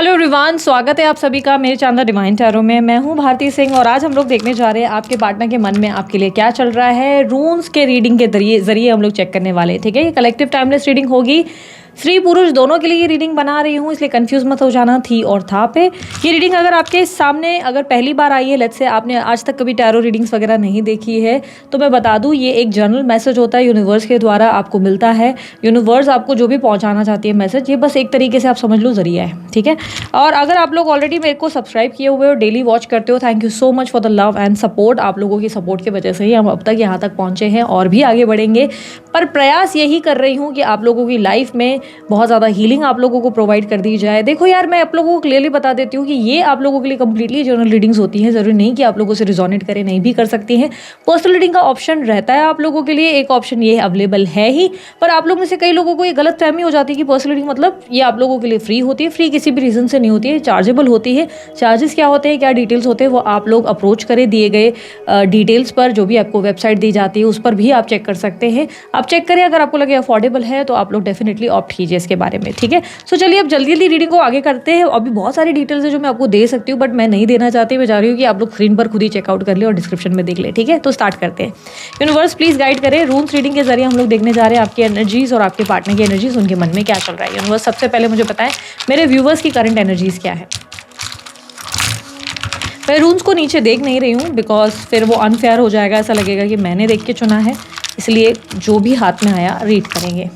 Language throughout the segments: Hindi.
हेलो एवरीवन, स्वागत है आप सभी का मेरे चैनल डिवाइन टैरो में। मैं हूं भारती सिंह और आज हम लोग देखने जा रहे हैं आपके पार्टनर के मन में आपके लिए क्या चल रहा है। रून्स के रीडिंग के जरिए हम लोग चेक करने वाले हैं। ठीक है, ये कलेक्टिव टाइमलेस रीडिंग होगी। स्त्री पुरुष दोनों के लिए ये रीडिंग बना रही हूँ, इसलिए कंफ्यूज मत हो जाना थी और था पे। ये रीडिंग अगर आपके सामने अगर पहली बार आई है, लेट्स से आपने आज तक कभी टैरो रीडिंग्स वगैरह नहीं देखी है, तो मैं बता दूँ ये एक जनरल मैसेज होता है, यूनिवर्स के द्वारा आपको मिलता है। यूनिवर्स आपको जो भी पहुँचाना चाहती है मैसेज, ये बस एक तरीके से आप समझ लो जरिया है। ठीक है, और अगर आप लोग ऑलरेडी मेरे को सब्सक्राइब किए हुए हो, डेली वॉच करते हो, thank you so much for the love and support. आप लोगों की सपोर्ट की वजह से ही हम अब तक यहाँ तक पहुँचे हैं और भी आगे बढ़ेंगे। पर प्रयास यही कर रही हूँ कि आप लोगों की लाइफ में बहुत ज़्यादा हीलिंग आप लोगों को प्रोवाइड कर दी जाए। देखो यार, मैं आप लोगों को क्लियरली बता देती हूँ कि ये आप लोगों के लिए कंप्लीटली जनरल रीडिंग्स होती हैं। ज़रूरी नहीं कि आप लोगों से रिजोनेट करें, नहीं भी कर सकती हैं। पर्सनल रीडिंग का ऑप्शन रहता है आप लोगों के लिए, एक ऑप्शन ये अवेलेबल है ही। पर आप लोगों में से कई लोगों को ये गलत फहमी हो जाती है कि पर्सनल रीडिंग मतलब ये आप लोगों के लिए फ्री होती है। फ्री किसी भी रीज़न से नहीं होती है, चार्जेबल होती है। चार्जेस क्या होते हैं, क्या डिटेल्स होते हैं, वो आप लोग अप्रोच करें दिए गए डिटेल्स पर, जो भी आपको वेबसाइट दी जाती है उस पर भी आप चेक कर सकते हैं। आप चेक करें, अगर आपको लगे अफोर्डेबल है तो आप लोग डेफिनेटली ऑप्ट कीजिए इसके बारे में। ठीक है, सो चलिए अब जल्दी जल्दी रीडिंग को आगे करते हैं। अभी बहुत सारी डिटेल्स है जो मैं आपको दे सकती हूँ, बट मैं नहीं देना चाहती। मैं चाह रही हूँ कि आप लोग स्क्रीन पर खुद ही चेकआउट कर ले और डिस्क्रिप्शन में देख ले। ठीक है, तो स्टार्ट करते हैं। यूनिवर्स प्लीज गाइड करें। रून्स रीडिंग के जरिए हम लोग देखने जा रहे हैं आपकी एनर्जीज और आपके पार्टनर की एनर्जीज, उनके मन में क्या चल रहा है। यूनिवर्स सबसे पहले मुझे बताएं मेरे व्यूवर्स की करंट एनर्जीज क्या है। मैं रून्स को नीचे देख नहीं रही हूँ बिकॉज फिर वो अनफेयर हो जाएगा, ऐसा लगेगा कि मैंने देख के चुना है, इसलिए जो भी हाथ में आया रीड करेंगे।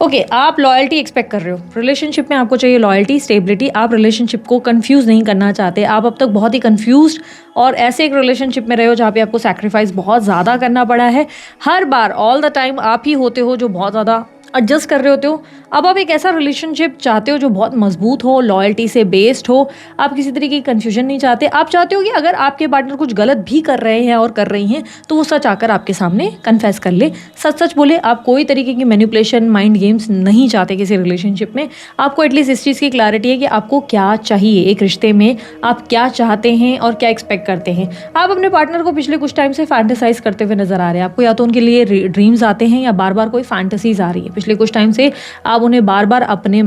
ओके, आप लॉयल्टी एक्सपेक्ट कर रहे हो। रिलेशनशिप में आपको चाहिए लॉयल्टी, स्टेबिलिटी। आप रिलेशनशिप को कंफ्यूज नहीं करना चाहते। आप अब तक बहुत ही कंफ्यूज्ड और ऐसे एक रिलेशनशिप में रहे हो जहाँ पे आपको सैक्रिफाइस बहुत ज़्यादा करना पड़ा है। हर बार ऑल द टाइम आप ही होते हो जो बहुत ज़्यादा एडजस्ट कर रहे होते हो। अब आप एक ऐसा रिलेशनशिप चाहते हो जो बहुत मजबूत हो, लॉयल्टी से बेस्ड हो। आप किसी तरीके की कन्फ्यूजन नहीं चाहते। आप चाहते हो कि अगर आपके पार्टनर कुछ गलत भी कर रहे हैं और कर रही हैं तो वो सच आकर आपके सामने कन्फेस कर ले, सच सच बोले। आप कोई तरीके की मैनिपुलेशन, माइंड गेम्स नहीं चाहते किसी रिलेशनशिप में। आपको एटलीस्ट इस चीज़ की क्लैरिटी है कि आपको क्या चाहिए एक रिश्ते में, आप क्या चाहते हैं और क्या एक्सपेक्ट करते हैं। आप अपने पार्टनर को पिछले कुछ टाइम से फैंटेसाइज करते हुए नजर आ रहे हैं। आपको या तो उनके लिए ड्रीम्स आते हैं या बार बार कोई फैंटेसीज आ रही है। पिछले कुछ टाइम से आप उन्हें बार बार अपने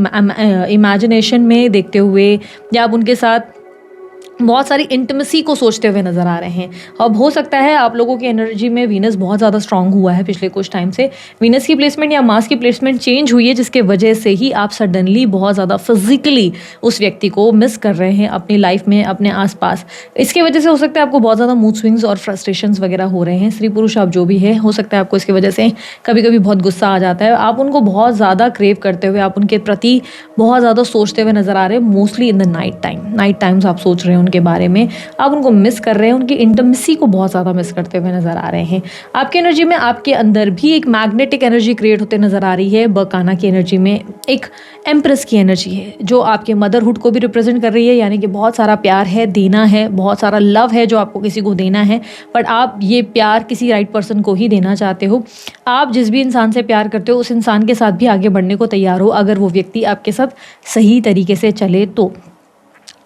इमेजिनेशन में देखते हुए या आप उनके साथ बहुत सारी इंटिमेसी को सोचते हुए नजर आ रहे हैं। अब हो सकता है आप लोगों की एनर्जी में वीनस बहुत ज़्यादा स्ट्रांग हुआ है पिछले कुछ टाइम से। वीनस की प्लेसमेंट या मार्स की प्लेसमेंट चेंज हुई है, जिसके वजह से ही आप सडनली बहुत ज़्यादा फिजिकली उस व्यक्ति को मिस कर रहे हैं अपनी लाइफ में, अपने आसपास। इसके वजह से हो सकता है आपको बहुत ज़्यादा मूड स्विंग्स और फ्रस्ट्रेशंस वगैरह हो रहे हैं। स्त्री पुरुष आप जो भी है, हो सकता है आपको इसकी वजह से कभी कभी बहुत गुस्सा आ जाता है। आप उनको बहुत ज़्यादा क्रेव करते हुए, आप उनके प्रति बहुत ज़्यादा सोचते हुए नजर आ रहे हैं। Mostly in the night times आप सोच रहे हैं उनके बारे में, आप उनको मिस कर रहे हैं, उनकी इंटिमेसी को बहुत ज़्यादा मिस करते हुए नजर आ रहे हैं। आपकी एनर्जी में आपके अंदर भी एक मैग्नेटिक एनर्जी क्रिएट होते नजर आ रही है। बरकाना की एनर्जी में एक एम्प्रेस की एनर्जी है जो आपके मदरहुड को भी रिप्रेजेंट कर रही है, यानी कि बहुत सारा प्यार है, देना है, बहुत सारा लव है जो आपको किसी को देना है। बट आप ये प्यार किसी राइट पर्सन को ही देना चाहते हो। आप जिस भी इंसान से प्यार करते हो उस इंसान के साथ भी आगे बढ़ने को तैयार हो, अगर वो व्यक्ति आपके साथ सही तरीके से चले तो।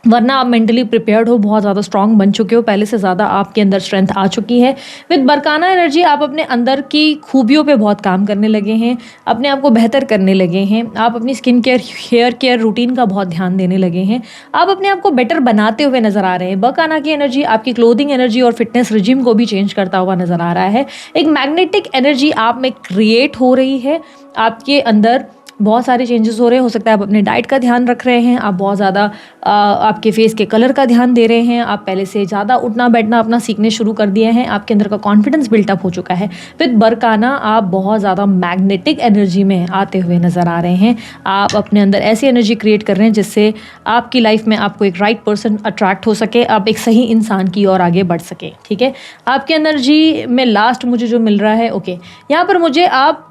वरना आप मेंटली प्रिपेयर्ड हो, बहुत ज़्यादा स्ट्रांग बन चुके हो, पहले से ज़्यादा आपके अंदर स्ट्रेंथ आ चुकी है। विद बरकाना एनर्जी आप अपने अंदर की खूबियों पे बहुत काम करने लगे हैं, अपने आप को बेहतर करने लगे हैं। आप अपनी skin care, hair care routine का बहुत ध्यान देने लगे हैं। आप अपने आप को बेटर बनाते हुए नजर आ रहे हैं। बरकाना की एनर्जी आपकी क्लोथिंग एनर्जी और फिटनेस रिजिम को भी चेंज करता हुआ नजर आ रहा है। एक मैग्नेटिक एनर्जी आप में क्रिएट हो रही है। आपके अंदर बहुत सारे चेंजेस हो रहे हैं। हो सकता है आप अपने डाइट का ध्यान रख रहे हैं, आप बहुत ज़्यादा आपके फेस के कलर का ध्यान दे रहे हैं, आप पहले से ज़्यादा उठना बैठना अपना सीखने शुरू कर दिए हैं, आपके अंदर का कॉन्फिडेंस बिल्टअप हो चुका है। विद बरकाना आप बहुत ज़्यादा मैग्नेटिक एनर्जी में आते हुए नज़र आ रहे हैं। आप अपने अंदर ऐसी एनर्जी क्रिएट कर रहे हैं जिससे आपकी लाइफ में आपको एक राइट पर्सन अट्रैक्ट हो सके, आप एक सही इंसान की ओर आगे बढ़ सके। ठीक है, आपकी एनर्जी में लास्ट मुझे जो मिल रहा है, ओके, यहाँ पर मुझे आप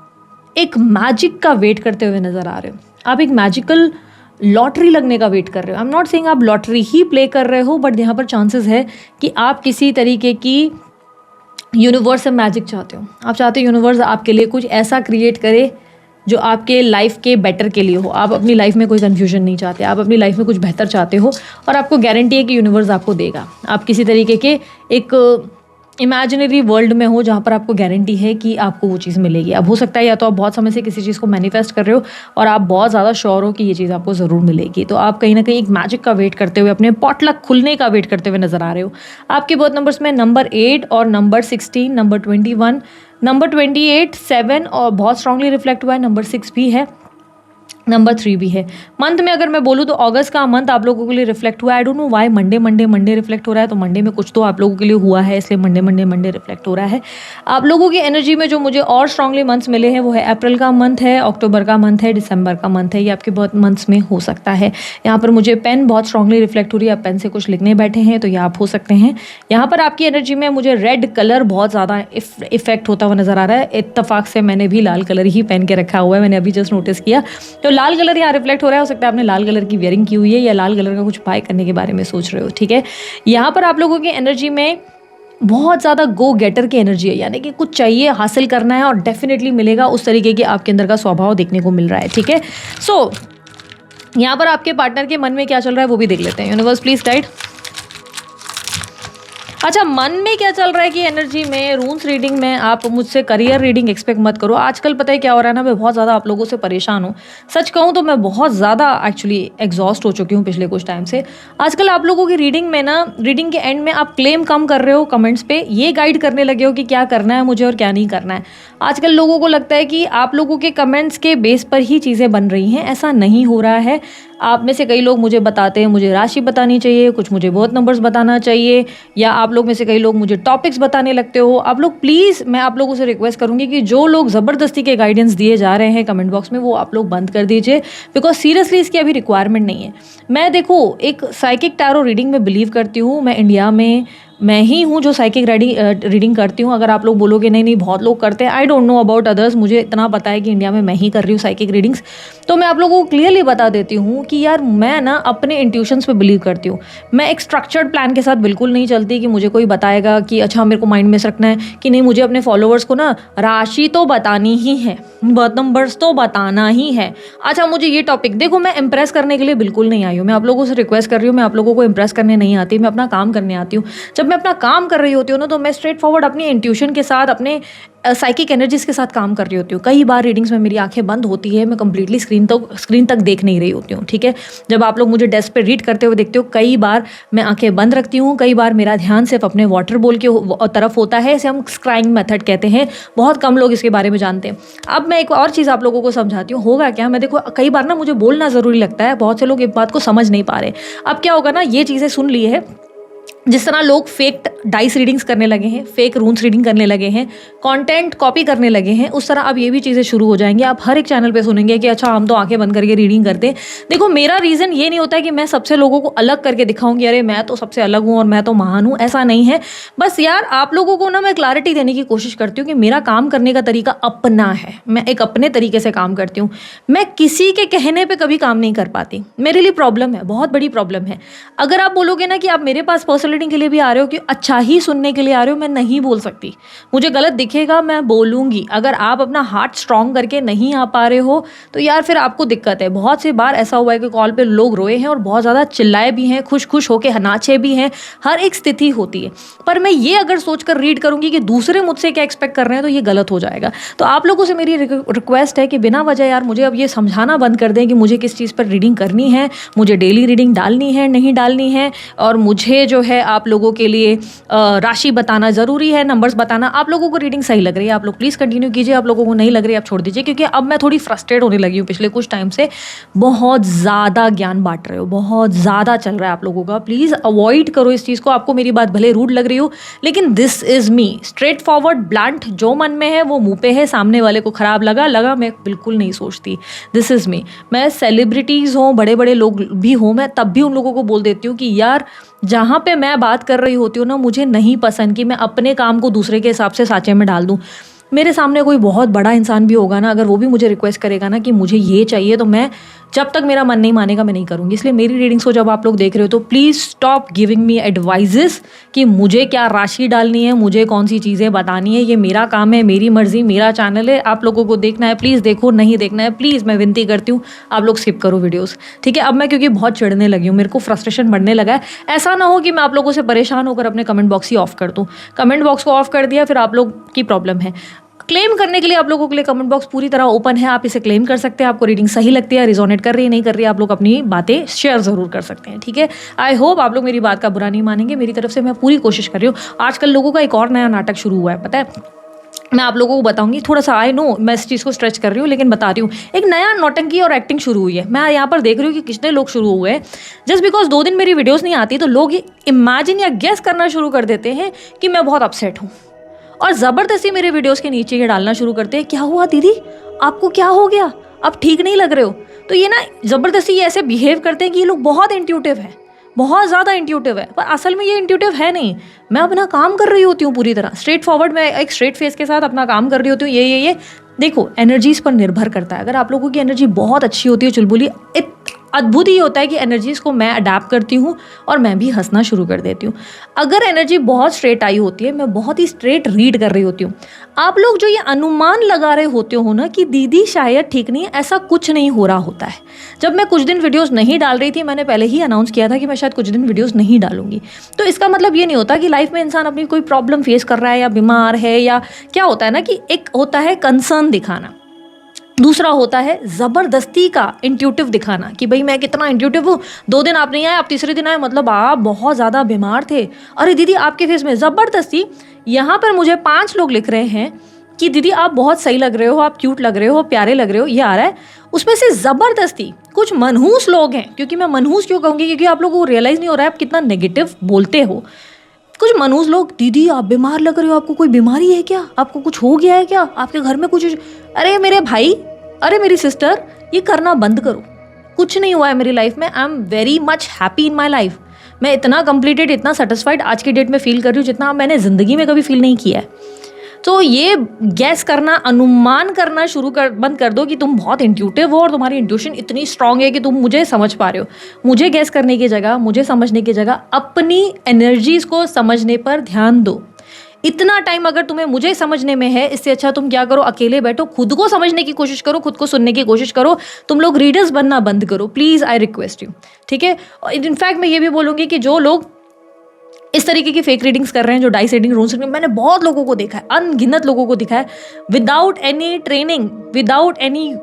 एक मैजिक का वेट करते हुए नज़र आ रहे हो। आप एक मैजिकल लॉटरी लगने का वेट कर रहे हो। आई एम नॉट सेइंग आप लॉटरी ही प्ले कर रहे हो, बट यहाँ पर चांसेस है कि आप किसी तरीके की यूनिवर्स से मैजिक चाहते हो। आप चाहते हो यूनिवर्स आपके लिए कुछ ऐसा क्रिएट करे जो आपके लाइफ के बेटर के लिए हो। आप अपनी लाइफ में कोई कन्फ्यूजन नहीं चाहते, आप अपनी लाइफ में कुछ बेहतर चाहते हो और आपको गारंटी है कि यूनिवर्स आपको देगा। आप किसी तरीके के एक इमेजिनरी वर्ल्ड में हो जहाँ पर आपको गारंटी है कि आपको वो चीज़ मिलेगी। अब हो सकता है या तो आप बहुत समय से किसी चीज़ को मैनिफेस्ट कर रहे हो और आप बहुत ज़्यादा श्योर हो कि ये चीज़ आपको ज़रूर मिलेगी, तो आप कहीं ना कहीं एक मैजिक का वेट करते हुए, अपने पॉटलक खुलने का वेट करते हुए नजर आ रहे हो। आपके बर्थ नंबर्स में नंबर 8 और नंबर 16, नंबर 21, नंबर 28, 7 और बहुत स्ट्रांगली रिफ्लेक्ट हुआ है, नंबर 6 भी है, नंबर 3 भी है। मंथ में अगर मैं बोलूँ तो अगस्त का मंथ आप लोगों के लिए रिफ्लेक्ट हुआ है। I don't know why Monday reflect हो रहा है, तो मंडे में कुछ तो आप लोगों के लिए हुआ है, इसलिए मंडे रिफ्लेक्ट हो रहा है। आप लोगों की एनर्जी में जो मुझे और स्ट्रांगली मंथ्स मिले हैं वो है अप्रैल का मंथ है, अक्टूबर का मंथ है, दिसंबर का मंथ है। ये आपके बहुत मंथ्स में हो सकता है। यहाँ पर मुझे पेन बहुत स्ट्रांगली रिफ्लेक्ट हो रही है, आप पेन से कुछ लिखने बैठे हैं तो ये आप हो सकते हैं। यहाँ पर आपकी एनर्जी में मुझे रेड कलर बहुत ज़्यादा इफेक्ट होता हुआ नजर आ रहा है। इत्तेफाक से मैंने भी लाल कलर ही पहन के रखा हुआ है, मैंने अभी जस्ट नोटिस किया, तो लाल कलर यहाँ रिफ्लेक्ट हो रहा है। हो सकता है आपने लाल कलर की वेयरिंग की हुई है या लाल कलर का कुछ बाय करने के बारे में सोच रहे हो, ठीक है। यहाँ पर आप लोगों की एनर्जी में बहुत ज़्यादा गो गेटर की एनर्जी है, यानी कि कुछ चाहिए, हासिल करना है और डेफिनेटली मिलेगा, उस तरीके की आपके अंदर का स्वभाव देखने को मिल रहा है, ठीक है। सो यहाँ पर आपके पार्टनर के मन में क्या चल रहा है वो भी देख लेते हैं। Universe please guide. अच्छा, मन में क्या चल रहा है कि एनर्जी में रून्स रीडिंग में आप मुझसे करियर रीडिंग एक्सपेक्ट मत करो। आजकल पता है क्या हो रहा है ना, मैं बहुत ज़्यादा आप लोगों से परेशान हूँ। सच कहूँ तो मैं बहुत ज़्यादा एक्चुअली एग्जॉस्ट हो चुकी हूँ पिछले कुछ टाइम से। आजकल आप लोगों की रीडिंग में ना, रीडिंग के एंड में आप क्लेम कम कर रहे हो कमेंट्स पे, ये गाइड करने लगे हो कि क्या करना है मुझे और क्या नहीं करना है। आजकल लोगों को लगता है कि आप लोगों के कमेंट्स के बेस पर ही चीज़ें बन रही हैं, ऐसा नहीं हो रहा है। आप में से कई लोग मुझे बताते हैं मुझे राशि बतानी चाहिए, कुछ मुझे बहुत नंबर्स बताना चाहिए, या आप लोग में से कई लोग मुझे टॉपिक्स बताने लगते हो। आप लोग प्लीज़, मैं आप लोगों से रिक्वेस्ट करूंगी कि जो लोग ज़बरदस्ती के गाइडेंस दिए जा रहे हैं कमेंट बॉक्स में, वो आप लोग बंद कर दीजिए, बिकॉज सीरियसली इसकी अभी रिक्वायरमेंट नहीं है। मैं देखो एक साइकिक टैरो रीडिंग में बिलीव करती हूँ। मैं इंडिया में मैं ही हूँ जो साइकिक रीडिंग करती हूँ। अगर आप लोग बोलोगे नहीं नहीं बहुत लोग करते हैं, I don't know about others, मुझे इतना पता है कि इंडिया में मैं ही कर रही हूँ साइकिक रीडिंग्स। तो मैं आप लोगों को क्लियरली बता देती हूँ कि यार मैं ना अपने इंट्यूशंस पे बिलीव करती हूँ। मैं एक स्ट्रक्चर्ड प्लान के साथ बिल्कुल नहीं चलती कि मुझे कोई बताएगा कि अच्छा मेरे को माइंड में रखना है कि नहीं, मुझे अपने फॉलोअर्स को ना राशि तो बतानी ही है, बर्थ नंबर्स तो बताना ही है। अच्छा मुझे ये टॉपिक, देखो मैं इंप्रेस करने के लिए बिल्कुल नहीं आई हूँ। मैं आप लोगों से रिक्वेस्ट कर रही हूँ, मैं आप लोगों को इंप्रेस करने नहीं आती, मैं अपना काम करने आती हूँ। जब मैं अपना काम कर रही होती हूँ ना, तो मैं स्ट्रेट फॉरवर्ड अपनी इंट्यूशन के साथ, अपने साइकिक एनर्जीज के साथ काम कर रही होती हूँ। कई बार रीडिंग्स में मेरी आंखें बंद होती है, मैं कंप्लीटली स्क्रीन तक देख नहीं रही होती हूँ, ठीक है। जब आप लोग मुझे डेस्क पे रीड करते हुए देखते हो, कई बार मैं आंखें बंद रखती हूँ, कई बार मेरा ध्यान सिर्फ अपने वाटर बॉल के तरफ होता है, इसे हम स्क्राइंग मेथड कहते हैं। बहुत कम लोग इसके बारे में जानते हैं। अब मैं एक और चीज़ आप लोगों को समझाती हूँ। होगा क्या, मैं देखो कई बार ना मुझे बोलना ज़रूरी लगता है, बहुत से लोग इस बात को समझ नहीं पा रहे। अब क्या होगा ना, ये चीज़ें सुन ली है, जिस तरह लोग फेक डाइस रीडिंग्स करने लगे हैं, फेक रून्स रीडिंग करने लगे हैं, कंटेंट कॉपी करने लगे हैं, उस तरह अब ये भी चीज़ें शुरू हो जाएंगी। आप हर एक चैनल पे सुनेंगे कि अच्छा हम तो आंखें बंद करके रीडिंग करते हैं। देखो मेरा रीज़न ये नहीं होता है कि मैं सबसे लोगों को अलग करके दिखाऊंगी, अरे मैं तो सबसे अलग हूँ और मैं तो महान हूँ, ऐसा नहीं है। बस यार आप लोगों को ना मैं क्लैरिटी देने की कोशिश करती हूँ कि मेरा काम करने का तरीका अपना है, मैं एक अपने तरीके से काम करती हूँ। मैं किसी के कहने पर कभी काम नहीं कर पाती, मेरे लिए प्रॉब्लम है, बहुत बड़ी प्रॉब्लम है। अगर आप बोलोगे ना कि आप मेरे पास पर्सनल के लिए भी आ रहे हो, कि अच्छा ही सुनने के लिए आ रहे हो, मैं नहीं बोल सकती, मुझे गलत दिखेगा, मैं बोलूंगी। अगर आप अपना हार्ट स्ट्रांग करके नहीं आ पा रहे हो तो यार फिर आपको दिक्कत है। बहुत सी बार ऐसा हुआ है कि कॉल पे लोग रोए हैं और बहुत ज़्यादा चिल्लाए भी हैं, खुश होके नाचे भी हैं, हर एक स्थिति होती है। पर मैं ये अगर सोचकर रीड करूंगी कि दूसरे मुझसे क्या एक्सपेक्ट कर रहे हैं, तो ये गलत हो जाएगा। तो आप लोगों से मेरी रिक्वेस्ट है कि बिना वजह यार मुझे अब ये समझाना बंद कर दें कि मुझे किस चीज़ पर रीडिंग करनी है, मुझे डेली रीडिंग डालनी है नहीं डालनी है, और मुझे जो है आप लोगों के लिए राशि बताना ज़रूरी है, नंबर्स बताना। आप लोगों को रीडिंग सही लग रही है, आप लोग प्लीज़ कंटिन्यू कीजिए, आप लोगों को नहीं लग रही है आप छोड़ दीजिए, क्योंकि अब मैं थोड़ी फ्रस्ट्रेट होने लगी हूँ पिछले कुछ टाइम से। बहुत ज़्यादा ज्ञान बांट रहे हो, बहुत ज़्यादा चल रहा है आप लोगों का, प्लीज़ अवॉइड करो इस चीज़ को। आपको मेरी बात भले रूड लग रही हो, लेकिन this is me, straight forward blunt, जो मन में है वो मुँह पे है। सामने वाले को खराब लगा मैं बिल्कुल नहीं सोचती, दिस इज़ मी। मैं सेलिब्रिटीज़ हों, बड़े बड़े लोग भी हों, मैं तब भी उन लोगों को बोल देती हूँ कि यार जहाँ पे मैं बात कर रही होती हूँ ना, मुझे नहीं पसंद कि मैं अपने काम को दूसरे के हिसाब से सांचे में डाल दूँ। मेरे सामने कोई बहुत बड़ा इंसान भी होगा ना, अगर वो भी मुझे रिक्वेस्ट करेगा ना कि मुझे ये चाहिए, तो मैं जब तक मेरा मन नहीं मानेगा मैं नहीं करूँगी। इसलिए मेरी रीडिंग्स को जब आप लोग देख रहे हो तो please stop giving me advises कि मुझे क्या राशि डालनी है, मुझे कौन सी चीज़ें बतानी है। ये मेरा काम है, मेरी मर्जी, मेरा चैनल है। आप लोगों को देखना है प्लीज़ देखो, नहीं देखना है प्लीज़ मैं विनती करती हूँ आप लोग स्किप करो वीडियोज़, ठीक है। अब मैं क्योंकि बहुत चिढ़ने लगी हूँ, मेरे को फ्रस्ट्रेशन बढ़ने लगा है। ऐसा ना हो कि मैं आप लोगों से परेशान होकर अपने कमेंट बॉक्स ही ऑफ कर दूँ। कमेंट बॉक्स को ऑफ कर दिया फिर आप लोग की प्रॉब्लम है। क्लेम करने के लिए आप लोगों के लिए कमेंट बॉक्स पूरी तरह ओपन है, आप इसे क्लेम कर सकते हैं। आपको रीडिंग सही लगती है, रिजोनेट कर रही है, नहीं कर रही है, आप लोग अपनी बातें शेयर ज़रूर कर सकते हैं, ठीक है। आई होप आप लोग मेरी बात का बुरा नहीं मानेंगे। मेरी तरफ से मैं पूरी कोशिश कर रही हूँ। आजकल लोगों का एक और नया नाटक शुरू हुआ है, पता है। मैं आप लोगों को बताऊंगी, थोड़ा सा आई नो मैं इस चीज़ को स्ट्रेच कर रही हूँ लेकिन बता रही हूँ। एक नया नौटंकी और एक्टिंग शुरू हुई है। मैं यहाँ पर देख रही हूँ कि कितने लोग शुरू हुए हैं। जस्ट बिकॉज 2 दिन मेरी वीडियोस नहीं आती तो लोग इमेजिन या गेस करना शुरू कर देते हैं कि मैं बहुत अपसेट हूँ और ज़बरदस्ती मेरे वीडियोस के नीचे ये डालना शुरू करते हैं, क्या हुआ दीदी, आपको क्या हो गया, आप ठीक नहीं लग रहे हो। तो ये ना ज़बरदस्ती ये ऐसे बिहेव करते हैं कि ये लोग बहुत इंट्यूटिव है, बहुत ज़्यादा इंट्यूटिव है, पर असल में ये इंट्यूटिव है नहीं। मैं अपना काम कर रही होती हूँ पूरी तरह स्ट्रेट फॉरवर्ड, मैं एक स्ट्रेट फेस के साथ अपना काम कर रही होती हूँ। ये देखो एनर्जीज पर निर्भर करता है। अगर आप लोगों की एनर्जी बहुत अच्छी होती है, चुलबुली, अद्भुत ही होता है कि एनर्जीज को मैं अडेप्ट करती हूँ और मैं भी हंसना शुरू कर देती हूँ। अगर एनर्जी बहुत स्ट्रेट आई होती है, मैं बहुत ही स्ट्रेट रीड कर रही होती हूँ। आप लोग जो ये अनुमान लगा रहे होते हो ना कि दीदी शायद ठीक नहीं है, ऐसा कुछ नहीं हो रहा होता है। जब मैं कुछ दिन वीडियोस नहीं डाल रही थी, मैंने पहले ही अनाउंस किया था कि मैं शायद कुछ दिन वीडियोस नहीं डालूंगी। तो इसका मतलब ये नहीं होता कि लाइफ में इंसान अपनी कोई प्रॉब्लम फेस कर रहा है या बीमार है, या क्या होता है ना कि एक होता है कंसर्न दिखाना, दूसरा होता है ज़बरदस्ती का इंट्यूटिव दिखाना कि भाई मैं कितना इंट्यूटिव हूँ। 2 दिन आप नहीं आए, आप तीसरे दिन आए, मतलब आप बहुत ज़्यादा बीमार थे। अरे दीदी आपके फेस में ज़बरदस्ती, यहाँ पर मुझे 5 लोग लिख रहे हैं कि दीदी आप बहुत सही लग रहे हो, आप क्यूट लग रहे हो, प्यारे लग रहे हो, ये आ रहा है। उसमें से ज़बरदस्ती कुछ मनहूस लोग हैं, क्योंकि मैं मनहूस क्यों कहूँगी, क्योंकि आप लोगों को रियलाइज़ नहीं हो रहा है आप कितना नेगेटिव बोलते हो। कुछ मनहूस लोग, दीदी आप बीमार लग रहे हो, आपको कोई बीमारी है क्या, आपको कुछ हो गया है क्या, आपके घर में कुछ। अरे मेरे भाई, अरे मेरी सिस्टर, ये करना बंद करो। कुछ नहीं हुआ है मेरी लाइफ में। I am very much happy in my life. मैं इतना कंप्लीटेड, इतना सेटिस्फाइड आज की डेट में फील कर रही हूँ जितना मैंने ज़िंदगी में कभी फील नहीं किया है। तो ये गैस करना, अनुमान करना बंद कर दो कि तुम बहुत इंट्यूटिव हो और तुम्हारी इंट्यूशन इतनी स्ट्रांग है कि तुम मुझे समझ पा रहे हो। मुझे गैस करने की जगह, मुझे समझने की जगह अपनी एनर्जीज़ को समझने पर ध्यान दो। इतना टाइम अगर तुम्हें मुझे समझने में है, इससे अच्छा तुम क्या करो, अकेले बैठो, खुद को समझने की कोशिश करो, खुद को सुनने की कोशिश करो। तुम लोग रीडर्स बनना बंद करो प्लीज़, आई रिक्वेस्ट यू, ठीक है। इनफैक्ट मैं ये भी बोलूँगी कि जो लोग इस तरीके की फेक रीडिंग्स कर रहे हैं, जो डाइस रीडिंग, रून्स रीडिंग, मैंने बहुत लोगों को देखा है, अनगिनत लोगों को दिखा है, without any training, without any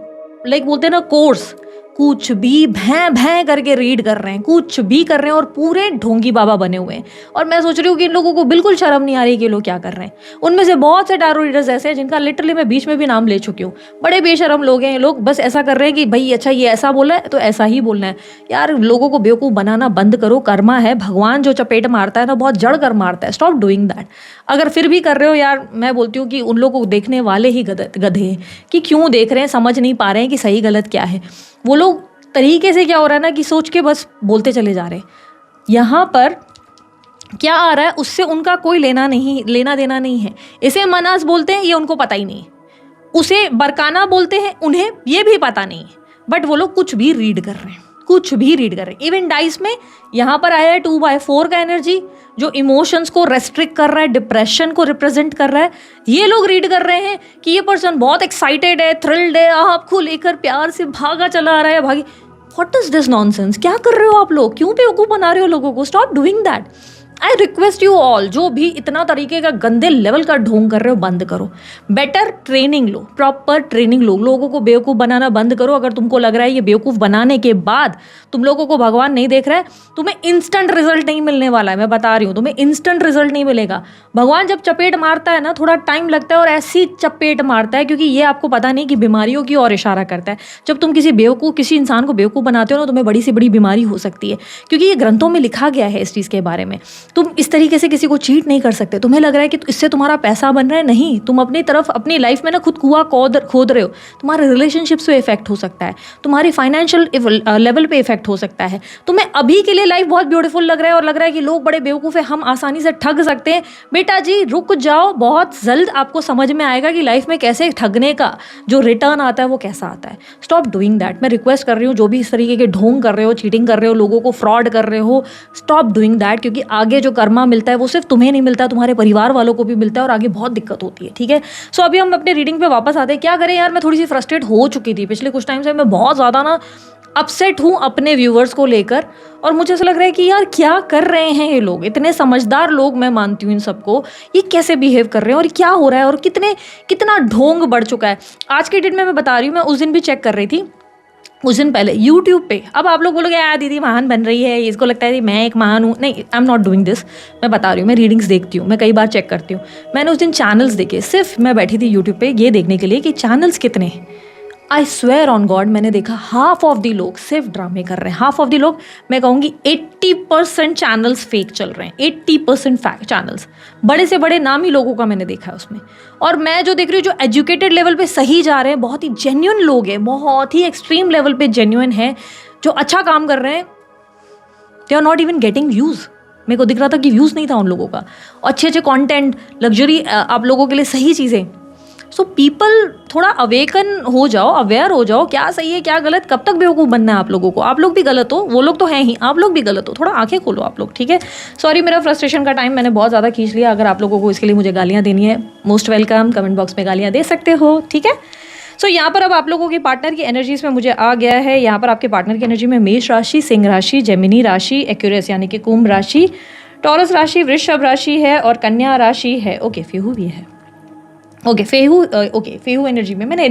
like बोलते हैं ना कोर्स, कुछ भी भैं भैं करके रीड कर रहे हैं, कुछ भी कर रहे हैं और पूरे ढोंगी बाबा बने हुए हैं। और मैं सोच रही हूँ कि इन लोगों को बिल्कुल शर्म नहीं आ रही कि लोग क्या कर रहे हैं। उनमें से बहुत से टैरो रीडर्स ऐसे हैं जिनका लिटरली मैं बीच में भी नाम ले चुकी हूँ। बड़े बेशरम लोग हैं ये लोग, बस ऐसा कर रहे हैं कि भाई अच्छा ये ऐसा बोला है तो ऐसा ही बोलना है। यार लोगों को बेवकूफ़ बनाना बंद करो। कर्मा है, भगवान जो चपेट मारता है ना बहुत जड़ कर मारता है। Stop doing that. अगर फिर भी कर रहे हो यार, मैं बोलती हूँ कि उन लोगों को देखने वाले ही गधे हैं कि क्यों देख रहे हैं, समझ नहीं पा रहे हैं कि सही गलत क्या है। वो लोग तरीके से क्या हो रहा है ना कि सोच के बस बोलते चले जा रहे हैं। यहाँ पर क्या आ रहा है उससे उनका कोई लेना देना नहीं है। इसे मनास बोलते हैं, ये उनको पता ही नहीं है। उसे बरकाना बोलते हैं, उन्हें ये भी पता नहीं है। बट वो लोग कुछ भी रीड कर रहे हैं, कुछ भी रीड कर रहे हैं। इवन डाइस में यहाँ पर आया है 2/4 का एनर्जी, जो इमोशंस को रेस्ट्रिक्ट कर रहा है, डिप्रेशन को रिप्रेजेंट कर रहा है। ये लोग रीड कर रहे हैं कि ये पर्सन बहुत एक्साइटेड है, थ्रिल्ड है, आपको लेकर प्यार से भागा चला आ रहा है, भागी। What is this nonsense? क्या कर रहे हो आप लोग? क्यों बेवकूफ़ बना रहे हो लोगों को? Stop doing that. I request you all, जो भी इतना तरीके का गंदे लेवल का ढोंग कर रहे हो बंद करो। बेटर ट्रेनिंग लो, प्रॉपर ट्रेनिंग लो। लोगों को बेवकूफ़ बनाना बंद करो। अगर तुमको लग रहा है ये बेवकूफ़ बनाने के बाद तुम लोगों को भगवान नहीं देख रहा है, तुम्हें इंस्टेंट रिजल्ट नहीं मिलने वाला है। मैं बता रही हूँ, तुम्हें इंस्टेंट रिजल्ट नहीं मिलेगा। भगवान जब चपेट मारता है ना, थोड़ा टाइम लगता है और ऐसी चपेट मारता है क्योंकि ये आपको पता नहीं कि बीमारियों की ओर इशारा करता है। जब तुम किसी इंसान को बेवकूफ़ बनाते हो ना, तुम्हें बड़ी से बड़ी बीमारी हो सकती है, क्योंकि ये ग्रंथों में लिखा गया है इस चीज़ के बारे में। तुम इस तरीके से किसी को चीट नहीं कर सकते। तुम्हें लग रहा है कि इससे तुम्हारा पैसा बन रहा है, नहीं, तुम अपनी तरफ अपनी लाइफ में ना खुद कुआं खोद रहे हो। तुम्हारे रिलेशनशिप्स पे इफेक्ट हो सकता है, तुम्हारी फाइनेंशियल लेवल पे इफेक्ट हो सकता है। तुम्हें अभी के लिए लाइफ बहुत ब्यूटीफुल लग रहा है और लग रहा है कि लोग बड़े बेवकूफ़ है, हम आसानी से ठग सकते हैं। बेटा जी रुक जाओ, बहुत जल्द आपको समझ में आएगा कि लाइफ में कैसे ठगने का जो रिटर्न आता है वो कैसा आता है। Stop doing that. मैं रिक्वेस्ट कर रही हूँ, जो भी इस तरीके के ढोंग कर रहे हो, चीटिंग कर रहे हो, लोगों को फ्रॉड कर रहे हो, स्टॉप डूइंग दैट। क्योंकि आगे जो कर्मा मिलता है वो सिर्फ तुम्हें नहीं मिलता, तुम्हारे परिवार वालों को भी मिलता है और आगे बहुत दिक्कत होती है। ठीक है, सो अभी हम अपने रीडिंग पे वापस आते हैं। क्या करें यार, मैं थोड़ी सी फ्रस्ट्रेट हो चुकी थी पिछले कुछ टाइम से। मैं बहुत ज़्यादा ना अपसेट हूँ अपने व्यूवर्स को लेकर, और मुझे ऐसा लग रहा है कि यार क्या कर रहे हैं ये लोग, इतने समझदार लोग मैं मानती हूँ इन सबको, ये कैसे बिहेव कर रहे हैं और क्या हो रहा है और कितना ढोंग बढ़ चुका है। आज के डेट में मैं बता रही हूँ, मैं उस दिन भी चेक कर रही थी, उस दिन पहले यूट्यूब पे। अब आप लोग बोलोगे यार दीदी महान बन रही है, इसको लगता है कि मैं एक महान हूँ। नहीं, I am not doing this. मैं बता रही हूँ, मैं रीडिंग्स देखती हूँ, मैं कई बार चेक करती हूँ। मैंने उस दिन चैनल्स देखे, सिर्फ मैं बैठी थी यूट्यूब पे ये देखने के लिए कि चैनल्स कितने। आई स्वेयर ऑन गॉड, मैंने देखा हाफ ऑफ दी लोग सिर्फ ड्रामे कर रहे हैं। हाफ ऑफ दी लोग, मैं कहूँगी 80% चैनल्स फेक चल रहे हैं। 80% चैनल्स, बड़े से बड़े नामी लोगों का मैंने देखा है उसमें। और मैं जो देख रही हूँ, जो एजुकेटेड लेवल पे सही जा रहे हैं, बहुत ही जेन्युइन लोग हैं, बहुत ही एक्सट्रीम लेवल पे जेन्युइन है, जो अच्छा काम कर रहे हैं, they are not even getting views. मेरे को दिख रहा था कि व्यूज़ नहीं था उन लोगों का। अच्छे अच्छे कॉन्टेंट, लग्जरी, आप लोगों के लिए सही चीज़ें। सो पीपल थोड़ा अवेकन हो जाओ, अवेयर हो जाओ, क्या सही है क्या गलत। कब तक बेवकूफ़ बनना है आप लोगों को? आप लोग भी गलत हो, वो लोग तो हैं ही, आप लोग भी गलत हो। थोड़ा आंखें खोलो आप लोग, ठीक है। सॉरी, मेरा फ्रस्ट्रेशन का टाइम मैंने बहुत ज़्यादा खींच लिया। अगर आप लोगों को इसके लिए मुझे गालियाँ देनी है, मोस्ट वेलकम, कमेंट बॉक्स में गालियाँ दे सकते हो, ठीक है। सो यहाँ पर अब आप लोगों के पार्टनर की एनर्जीज में मुझे आ गया है। यहाँ पर आपके पार्टनर की एनर्जी में मेष राशि, सिंह राशि, जेमिनी राशि, एक्यूरियस यानी कि कुंभ राशि, टॉरस राशि, वृषभ राशि है और कन्या राशि है। ओके, फेहू भी है। ओके फेहू एनर्जी में मैंने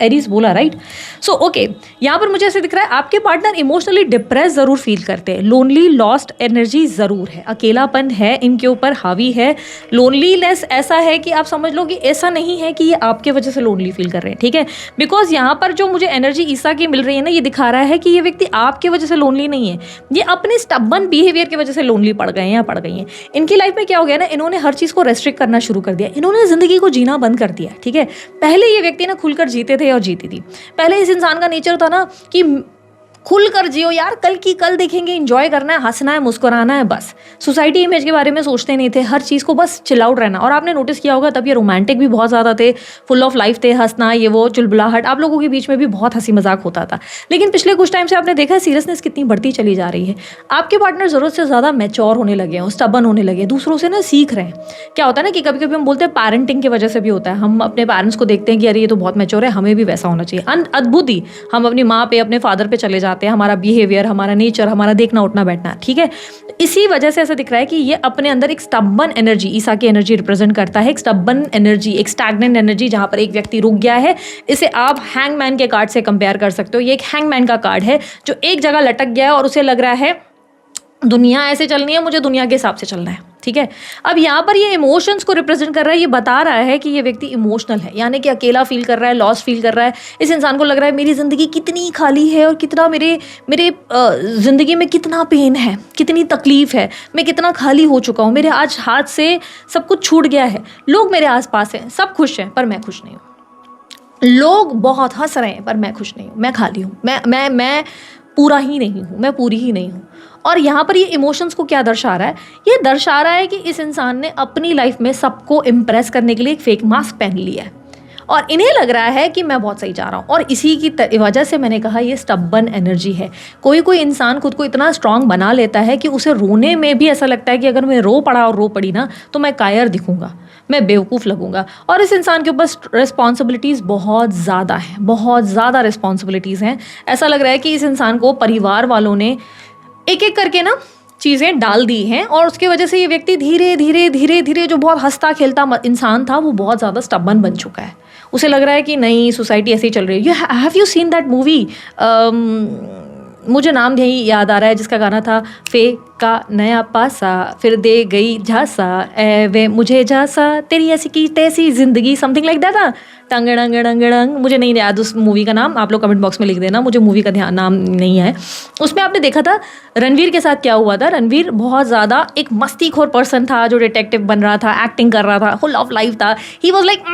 एरीज बोला, राइट। सो ओके, यहाँ पर मुझे ऐसे दिख रहा है आपके पार्टनर इमोशनली डिप्रेस ज़रूर फील करते हैं। लोनली लॉस्ट एनर्जी ज़रूर है, अकेलापन है, इनके ऊपर हावी है। लोनलीनेस ऐसा है कि आप समझ लो कि ऐसा नहीं है कि ये आपके वजह से लोनली फील कर रहे हैं, ठीक है। बिकॉज यहाँ पर जो मुझे एनर्जी ईसा की मिल रही है ना, ये दिखा रहा है कि ये व्यक्ति आपके वजह से लोनली नहीं है, ये अपने स्टबन बिहेवियर की वजह से लोनली पड़ गए हैं या पड़ गई हैं। इनकी लाइफ में क्या हो गया ना, इन्होंने हर चीज़ को रेस्ट्रिक्ट करना शुरू कर दिया, इन्होंने ज़िंदगी को बंद कर दिया, ठीक है। पहले ये व्यक्ति ना खुलकर जीते थे और जीती थी। पहले इस इंसान का नेचर था ना कि खुलकर जियो यार, कल की कल देखेंगे, एंजॉय करना है, हंसना है, मुस्कुराना है, बस। सोसाइटी इमेज के बारे में सोचते नहीं थे, हर चीज़ को बस चिल आउट रहना। और आपने नोटिस किया होगा तब ये रोमांटिक भी बहुत ज़्यादा थे, फुल ऑफ लाइफ थे, हंसना, ये वो, चुलबुलाहट, आप लोगों के बीच में भी बहुत हंसी मजाक होता था। लेकिन पिछले कुछ टाइम से आपने देखा है सीरियसनेस कितनी बढ़ती चली जा रही है। आपके पार्टनर ज़रूरत से ज़्यादा मैच्योर होने लगे हैं, स्टबन होने लगे, दूसरों से ना सीख रहे हैं। क्या होता है ना कि कभी कभी हम बोलते हैं पेरेंटिंग की वजह से भी होता है। हम अपने पेरेंट्स को देखते हैं कि अरे ये तो बहुत मैच्योर है, हमें भी वैसा होना चाहिए। अद्भुत ही हम अपनी माँ पे, अपने फादर पे चले जाते हैं, हमारा बिहेवियर, हमारा नेचर, हमारा देखना उठना बैठना, ठीक है। इसी वजह से ऐसा दिख रहा है कि ये अपने अंदर एक स्टबन एनर्जी, ईसा की एनर्जी रिप्रेजेंट करता है। एक स्टबन एनर्जी, एक स्टैग्नेंट एनर्जी, जहां पर एक व्यक्ति रुक गया है। इसे आप हैंगमैन के कार्ड से कंपेयर कर सकते हो। ये एक हैंगमैन का कार्ड है जो एक जगह लटक गया है और उसे लग रहा है दुनिया ऐसे चलनी है, मुझे दुनिया के हिसाब से चलना है, ठीक है। अब यहाँ पर ये इमोशंस को रिप्रेजेंट कर रहा है। ये बता रहा है कि ये व्यक्ति इमोशनल है, यानी कि अकेला फील कर रहा है, लॉस फील कर रहा है। इस इंसान को लग रहा है मेरी ज़िंदगी कितनी खाली है और कितना मेरे ज़िंदगी में कितना पेन है, कितनी तकलीफ़ है, मैं कितना खाली हो चुका हूँ, मेरे आज हाथ से सब कुछ छूट गया है। लोग मेरे आसपास हैं, सब खुश हैं, पर मैं खुश नहीं हूँ। लोग बहुत हंस रहे हैं, पर मैं खुश नहीं हूँ, मैं खाली हूँ, मैं पूरा ही नहीं हूँ, मैं पूरी ही नहीं हूँ। और यहाँ पर ये इमोशंस को क्या दर्शा रहा है? ये दर्शा रहा है कि इस इंसान ने अपनी लाइफ में सबको इम्प्रेस करने के लिए एक फेक मास्क पहन लिया है और इन्हें लग रहा है कि मैं बहुत सही जा रहा हूँ। और इसी की वजह से मैंने कहा ये स्टबन एनर्जी है। कोई कोई इंसान खुद को इतना स्ट्रांग बना लेता है कि उसे रोने में भी ऐसा लगता है कि अगर मैं रो पड़ा और रो पड़ी ना तो मैं कायर दिखूंगा, मैं बेवकूफ़ लगूंगा। और इस इंसान के ऊपर रिस्पॉन्सिबिलिटीज़ बहुत ज़्यादा हैं, बहुत ज़्यादा रिस्पॉन्सिबिलिटीज़ हैं। ऐसा लग रहा है कि इस इंसान को परिवार वालों ने एक एक करके ना चीज़ें डाल दी हैं और उसके वजह से ये व्यक्ति धीरे धीरे धीरे धीरे जो बहुत हंसता खेलता इंसान था वो बहुत ज़्यादा स्टबन बन चुका है। उसे लग रहा है कि नहीं, सोसाइटी ऐसे ही चल रही है। Have you seen that movie मुझे नाम यही याद आ रहा है जिसका गाना था, फे का नया पासा फिर दे गई झांसा, ए वे मुझे झांसा तेरी ऐसी की तैसी जिंदगी, समथिंग लाइक दैट ना, टंगड़ंग डंगड़ंग, मुझे नहीं याद उस मूवी का नाम, आप लोग कमेंट बॉक्स में लिख देना, मुझे मूवी का ध्यान नाम नहीं है। उसमें आपने देखा था रणवीर के साथ क्या हुआ था। रणवीर बहुत ज़्यादा एक मस्तीखोर पर्सन था जो डिटेक्टिव बन रहा था, एक्टिंग कर रहा था, फुल ऑफ लाइफ था। ही वॉज लाइक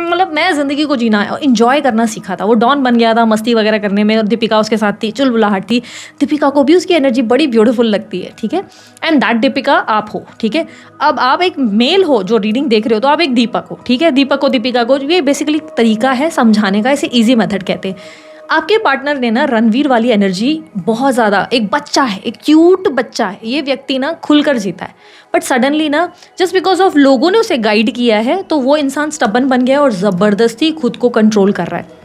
मतलब मैं ज़िंदगी को जीना और इन्जॉय करना सीखा था। वो डॉन बन गया था मस्ती वगैरह करने में। दीपिका उसके साथ थी, चुलबुलाहट थी। दीपिका को भी उसकी एनर्जी बड़ी ब्यूटीफुल लगती है, ठीक है। एंड दैट दीपिका आप हो, ठीक है। अब आप एक मेल हो जो रीडिंग देख रहे हो, तो आप एक दीपक हो, ठीक है। दीपक को दीपिका को, ये बेसिकली तरीका है समझाने का, इसे ईजी मेथड कहते हैं। आपके पार्टनर ने ना रणवीर वाली एनर्जी बहुत ज़्यादा, एक बच्चा है, एक क्यूट बच्चा है, ये व्यक्ति ना खुलकर जीता है। बट सडनली ना जस्ट बिकॉज ऑफ लोगों ने उसे गाइड किया है तो वो इंसान स्टबन बन गया और ज़बरदस्ती खुद को कंट्रोल कर रहा है।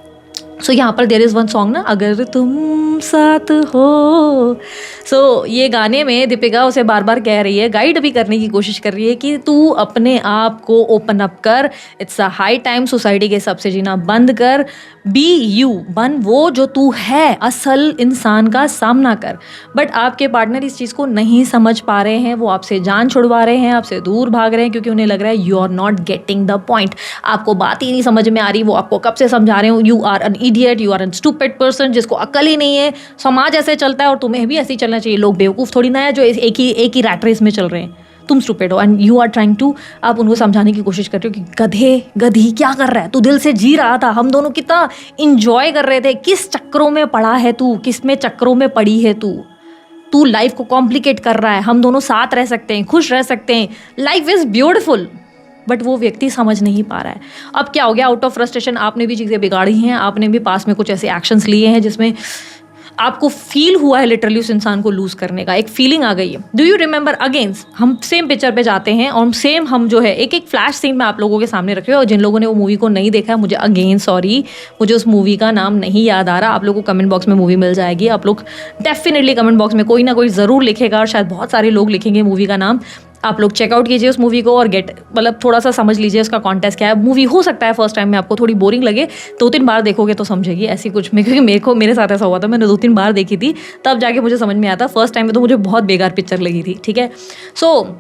सो यहाँ पर देयर इज़ वन सॉन्ग ना, अगर तुम साथ हो। सो ये गाने में दीपिका उसे बार बार कह रही है, गाइड भी करने की कोशिश कर रही है कि तू अपने आप को ओपन अप कर, it's a high time, society के हिसाब से जीना बंद कर, बी यू, बन वो जो तू है, असल इंसान का सामना कर। बट आपके पार्टनर इस चीज़ को नहीं समझ पा रहे हैं, वो आपसे जान छुड़वा रहे हैं, आपसे दूर भाग रहे हैं, क्योंकि उन्हें लग रहा है you are not getting the point, आपको बात ही नहीं समझ में आ रही। वो आपको कब से समझा रहे हो, you are an idiot, you are an stupid person, जिसको अकल ही नहीं है, समाज ऐसे चलता है और तुम्हें भी ऐसे ही चलना चाहिए। लोग बेवकूफ़ थोड़ी ना है जो एक ही रैट रेस में चल रहे हैं, तुम स्टूपिड हो and you are trying to, आप उनको समझाने की कोशिश कर रहे हो कि गधे गधी क्या कर रहा है, तू दिल से जी रहा था, हम दोनों कितना इंजॉय कर रहे थे, किस चक्करों में पड़ा है तू, किस में चक्करों में पड़ी है तू लाइफ को कॉम्प्लिकेट कर रहा है, हम दोनों साथ रह सकते हैं, खुश रह सकते हैं, लाइफ इज़ ब्यूटिफुल। बट वो व्यक्ति समझ नहीं पा रहा है। अब क्या हो गया, आउट ऑफ फ्रस्ट्रेशन आपने भी चीज़ें बिगाड़ी हैं, आपने भी पास में कुछ ऐसे एक्शंस लिए हैं जिसमें आपको फील हुआ है लिटरली उस इंसान को लूज़ करने का, एक फीलिंग आ गई है। डू यू रिमेंबर, अगेन हम सेम पिक्चर पे जाते हैं और सेम हम जो है एक फ्लैश सीन में आप लोगों के सामने रखे हुए, और जिन लोगों ने वो मूवी को नहीं देखा है, मुझे अगेन सॉरी, मुझे उस मूवी का नाम नहीं याद आ रहा। आप लोगों को कमेंट बॉक्स में मूवी मिल जाएगी, आप लोग डेफिनेटली कमेंट बॉक्स में कोई ना कोई ज़रूर लिखेगा और शायद बहुत सारे लोग लिखेंगे मूवी का नाम। आप लोग चेकआउट कीजिए उस मूवी को और मतलब थोड़ा सा समझ लीजिए उसका कॉन्टेक्स्ट क्या है। मूवी हो सकता है फर्स्ट टाइम में आपको थोड़ी बोरिंग लगे, 2-3 बार देखोगे तो समझेगी ऐसी कुछ में, क्योंकि मेरे साथ ऐसा हुआ था, मैंने 2-3 बार देखी थी तब जाके मुझे समझ में आता। फर्स्ट टाइम में तो मुझे बहुत बेकार पिक्चर लगी थी, ठीक है। सो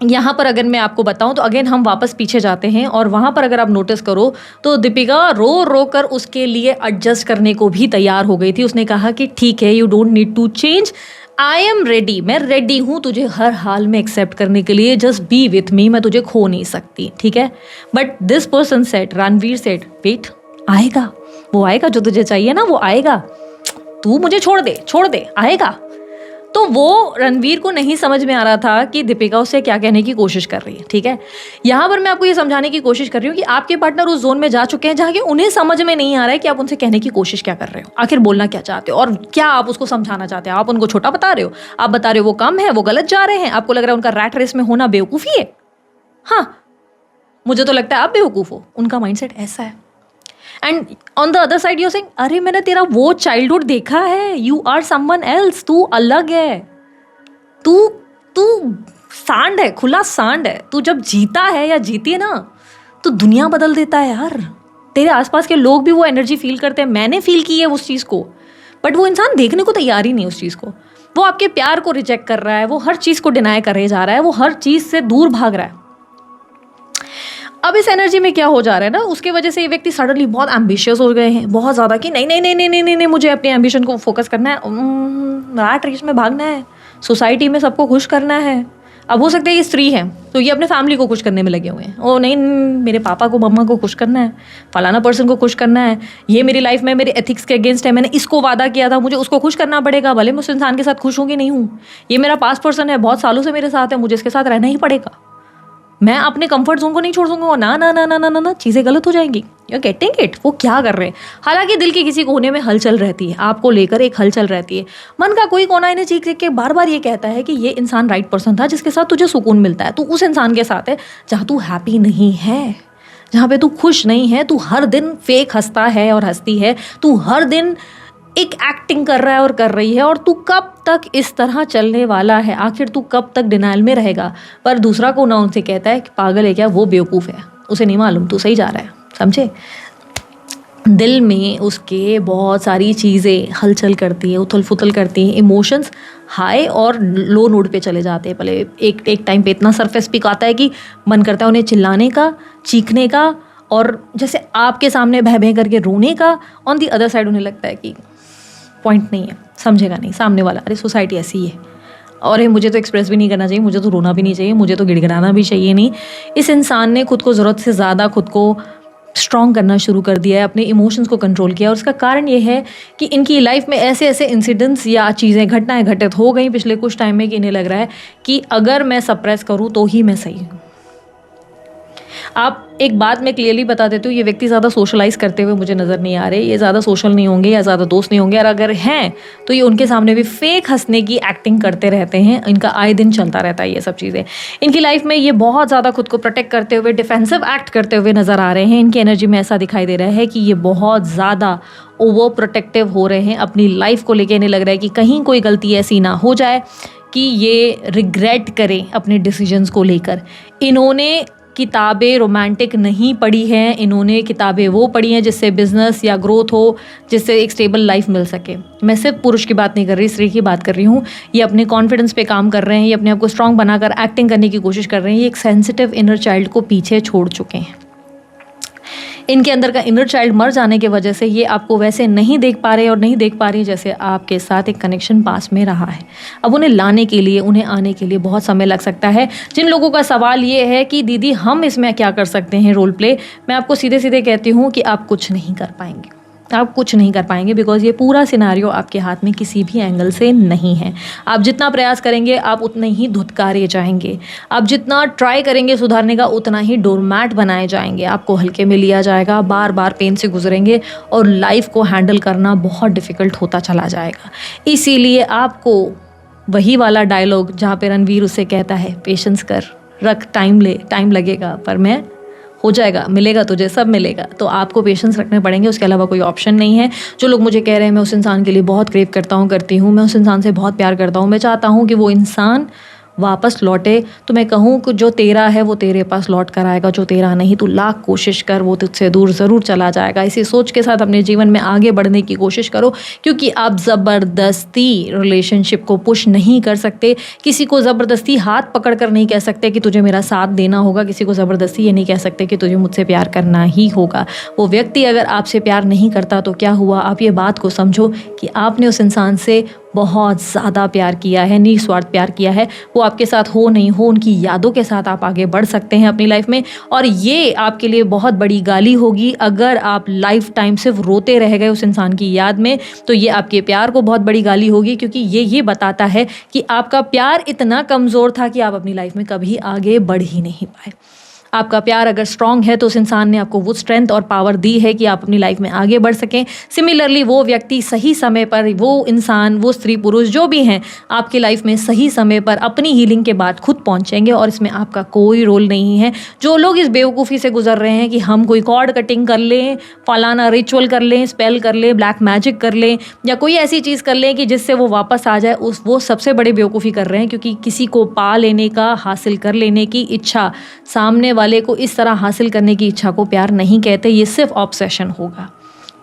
यहाँ पर अगर मैं आपको बताऊँ तो अगेन हम वापस पीछे जाते हैं और वहाँ पर अगर आप नोटिस करो तो दीपिका रो कर उसके लिए एडजस्ट करने को भी तैयार हो गई थी। उसने कहा कि ठीक है, you don't need to change, I am ready, मैं रेडी हूँ तुझे हर हाल में एक्सेप्ट करने के लिए, जस्ट बी विथ मी, मैं तुझे खो नहीं सकती, ठीक है। But this person said, Ranveer said, wait, आएगा, वो आएगा जो तुझे चाहिए ना, वो आएगा, तू मुझे छोड़ दे, आएगा। तो वो रणवीर को नहीं समझ में आ रहा था कि दीपिका उससे क्या कहने की कोशिश कर रही है, ठीक है। यहाँ पर मैं आपको ये समझाने की कोशिश कर रही हूँ कि आपके पार्टनर उस जोन में जा चुके हैं जहाँ कि उन्हें समझ में नहीं आ रहा है कि आप उनसे कहने की कोशिश क्या कर रहे हो, आखिर बोलना क्या चाहते हो और क्या आप उसको समझाना चाहते हो। आप उनको छोटा बता रहे हो, आप बता रहे हो वो कम है, वो गलत जा रहे हैं, आपको लग रहा है उनका रैट रेस में होना बेवकूफ़ी है। हाँ, मुझे तो लगता है आप बेवकूफ़ हो, उनका माइंडसेट ऐसा है। And on the other side you saying, अरे मैंने तेरा वो चाइल्डहुड देखा है, यू आर समवन एल्स, तू अलग है, तू सांड है, खुला सांड है। तू जब जीता है या जीती है ना तो दुनिया बदल देता है यार। तेरे आसपास के लोग भी वो एनर्जी फील करते हैं, मैंने फील की है उस चीज़ को। बट वो इंसान देखने को तैयार ही नहीं उस चीज़ को, वो आपके प्यार को रिजेक्ट कर रहा है, वो हर चीज़ को डिनाई करे जा रहा है, वो हर चीज़ से दूर भाग रहा है। अब इस एनर्जी में क्या हो जा रहा है ना, उसके वजह से ये व्यक्ति सडनली बहुत एम्बिशियस हो गए हैं, बहुत ज़्यादा, कि नहीं नहीं नहीं नहीं नहीं नहीं नहीं मुझे अपने एम्बिशन को फोकस करना है, रैट रेस में भागना है, सोसाइटी में सबको खुश करना है। अब हो सकता है ये स्त्री है तो ये अपने फैमिली को खुश करने में लगे हुए हैं, ओ नहीं मेरे पापा को मम्मा को खुश करना है, फलाना पर्सन को खुश करना है, ये मेरी लाइफ में मेरे एथिक्स के अगेंस्ट है, मैंने इसको वादा किया था, मुझे उसको खुश करना पड़ेगा, भले मैं उस इंसान के साथ खुश हूँ कि नहीं हूँ, ये मेरा पास पर्सन है, बहुत सालों से मेरे साथ है, मुझे इसके साथ रहना ही पड़ेगा, मैं अपने कंफर्ट जोन को नहीं छोड़ दूंगा। ना ना ना ना ना ना ना, चीज़ें गलत हो जाएंगी। यू गेटिंग इट, वो क्या कर रहे हैं। हालांकि दिल के किसी कोने में हलचल रहती है, आपको लेकर एक हलचल रहती है, मन का कोई कोना इन्हें चीख चीख के बार बार ये कहता है कि ये इंसान राइट पर्सन था जिसके साथ तुझे सुकून मिलता है, तू उस इंसान के साथ है जहाँ तू हैप्पी नहीं है, जहाँ पे तू खुश नहीं है, तू हर दिन फेक हंसता है और हंसती है, तू हर दिन एक एक्टिंग कर रहा है और कर रही है, और तू कब तक इस तरह चलने वाला है, आखिर तू कब तक डिनाइल में रहेगा। पर दूसरा कोना उनसे कहता है कि पागल है क्या, वो बेवकूफ़ है, उसे नहीं मालूम तू सही जा रहा है, समझे। दिल में उसके बहुत सारी चीज़ें हलचल करती है, उथल फुथल करती हैं, इमोशंस हाई और लो नोट पे चले जाते हैं। पहले एक टाइम पे इतना सरफेस पिक आता है कि मन करता है उन्हें चिल्लाने का, चीखने का, और जैसे आपके सामने भय भय करके रोने का। ऑन दी अदर साइड उन्हें लगता है कि पॉइंट नहीं है, समझेगा नहीं सामने वाला, अरे सोसाइटी ऐसी ही है, और ये मुझे तो एक्सप्रेस भी नहीं करना चाहिए, मुझे तो रोना भी नहीं चाहिए, मुझे तो गिड़गिड़ाना भी चाहिए नहीं। इस इंसान ने खुद को ज़रूरत से ज़्यादा खुद को स्ट्रॉन्ग करना शुरू कर दिया है, अपने इमोशंस को कंट्रोल किया। और उसका कारण ये है कि इनकी लाइफ में ऐसे ऐसे इंसिडेंट्स या चीज़ें, घटनाएं घटित हो गई पिछले कुछ टाइम में कि इन्हें लग रहा है कि अगर मैं सप्रेस करूँ तो ही मैं सही हूँ। आप एक बात मैं क्लियरली बता देती हूँ, ये व्यक्ति ज़्यादा सोशलाइज करते हुए मुझे नज़र नहीं आ रहे, ये ज़्यादा सोशल नहीं होंगे या ज़्यादा दोस्त नहीं होंगे, और अगर हैं तो ये उनके सामने भी फेक हंसने की एक्टिंग करते रहते हैं। इनका आए दिन चलता रहता है ये सब चीज़ें। इनकी लाइफ में ये बहुत ज़्यादा खुद को प्रोटेक्ट करते हुए, डिफेंसिव एक्ट करते हुए नज़र आ रहे हैं। इनकी एनर्जी में ऐसा दिखाई दे रहा है कि ये बहुत ज़्यादा ओवर प्रोटेक्टिव हो रहे हैं अपनी लाइफ को लेकर। इन्हें लग रहा है कि कहीं कोई गलती ऐसी ना हो जाए कि ये रिग्रेट करें अपने डिसीजंस को लेकर। इन्होंने किताबें रोमांटिक नहीं पढ़ी हैं, इन्होंने किताबें वो पढ़ी हैं जिससे बिजनेस या ग्रोथ हो, जिससे एक स्टेबल लाइफ मिल सके। मैं सिर्फ पुरुष की बात नहीं कर रही, स्त्री की बात कर रही हूँ। ये अपने कॉन्फिडेंस पे काम कर रहे हैं, ये अपने आप को स्ट्रांग बनाकर एक्टिंग करने की कोशिश कर रहे हैं। ये एक सेंसिटिव इनर चाइल्ड को पीछे छोड़ चुके हैं। इनके अंदर का इनर चाइल्ड मर जाने की वजह से ये आपको वैसे नहीं देख पा रहे और नहीं देख पा रही जैसे आपके साथ एक कनेक्शन पास में रहा है। अब उन्हें लाने के लिए, उन्हें आने के लिए बहुत समय लग सकता है। जिन लोगों का सवाल ये है कि दीदी हम इसमें क्या कर सकते हैं रोल प्ले, मैं आपको सीधे सीधे कहती हूँ कि आप कुछ नहीं कर पाएंगे। आप कुछ नहीं कर पाएंगे बिकॉज ये पूरा सिनारियो आपके हाथ में किसी भी एंगल से नहीं है। आप जितना प्रयास करेंगे आप उतने ही धुतकारे जाएंगे। आप जितना ट्राई करेंगे सुधारने का उतना ही डोरमैट बनाए जाएंगे। आपको हल्के में लिया जाएगा, बार बार पेन से गुजरेंगे और लाइफ को हैंडल करना बहुत डिफ़िकल्ट होता चला जाएगा। इसीलिए आपको वही वाला डायलॉग जहाँ पे रणवीर उसे कहता है पेशेंस कर, रख, टाइम ले, टाइम लगेगा पर मैं हो जाएगा, मिलेगा तुझे, सब मिलेगा। तो आपको पेशेंस रखने पड़ेंगे, उसके अलावा कोई ऑप्शन नहीं है। जो लोग मुझे कह रहे हैं मैं उस इंसान के लिए बहुत क्रेव करता हूँ, करती हूँ, मैं उस इंसान से बहुत प्यार करता हूँ, मैं चाहता हूँ कि वो इंसान वापस लौटे, तो मैं कहूँ कि जो तेरा है वो तेरे पास लौट कर आएगा, जो तेरा नहीं तू लाख कोशिश कर वो तुझसे दूर ज़रूर चला जाएगा। इसी सोच के साथ अपने जीवन में आगे बढ़ने की कोशिश करो, क्योंकि आप ज़बरदस्ती रिलेशनशिप को पुश नहीं कर सकते। किसी को ज़बरदस्ती हाथ पकड़ कर नहीं कह सकते कि तुझे मेरा साथ देना होगा। किसी को ज़बरदस्ती ये नहीं कह सकते कि तुझे मुझसे प्यार करना ही होगा। वो व्यक्ति अगर आपसे प्यार नहीं करता तो क्या हुआ, आप ये बात को समझो कि आपने उस इंसान से बहुत ज़्यादा प्यार किया है, निस्वार्थ प्यार किया है। वो आपके साथ हो नहीं हो, उनकी यादों के साथ आप आगे बढ़ सकते हैं अपनी लाइफ में। और ये आपके लिए बहुत बड़ी गाली होगी अगर आप लाइफ टाइम सिर्फ रोते रह गए उस इंसान की याद में। तो ये आपके प्यार को बहुत बड़ी गाली होगी, क्योंकि ये बताता है कि आपका प्यार इतना कमज़ोर था कि आप अपनी लाइफ में कभी आगे बढ़ ही नहीं पाए। आपका प्यार अगर स्ट्रांग है तो उस इंसान ने आपको वो स्ट्रेंथ और पावर दी है कि आप अपनी लाइफ में आगे बढ़ सकें। सिमिलरली वो व्यक्ति सही समय पर, वो इंसान, वो स्त्री पुरुष जो भी हैं आपकी लाइफ में सही समय पर अपनी हीलिंग के बाद खुद पहुंचेंगे और इसमें आपका कोई रोल नहीं है। जो लोग इस बेवकूफ़ी से गुजर रहे हैं कि हम कोई कॉर्ड कटिंग कर लें, फलाना रिचुअल कर लें, स्पेल कर लें, ब्लैक मैजिक कर लें या कोई ऐसी चीज़ कर लें कि जिससे वो वापस आ जाए, वो सबसे बड़े बेवकूफ़ी कर रहे हैं। क्योंकि किसी को पा लेने का, हासिल कर लेने की इच्छा, सामने वाले को इस तरह हासिल करने की इच्छा को प्यार नहीं कहते। ये सिर्फ ऑब्सेशन होगा।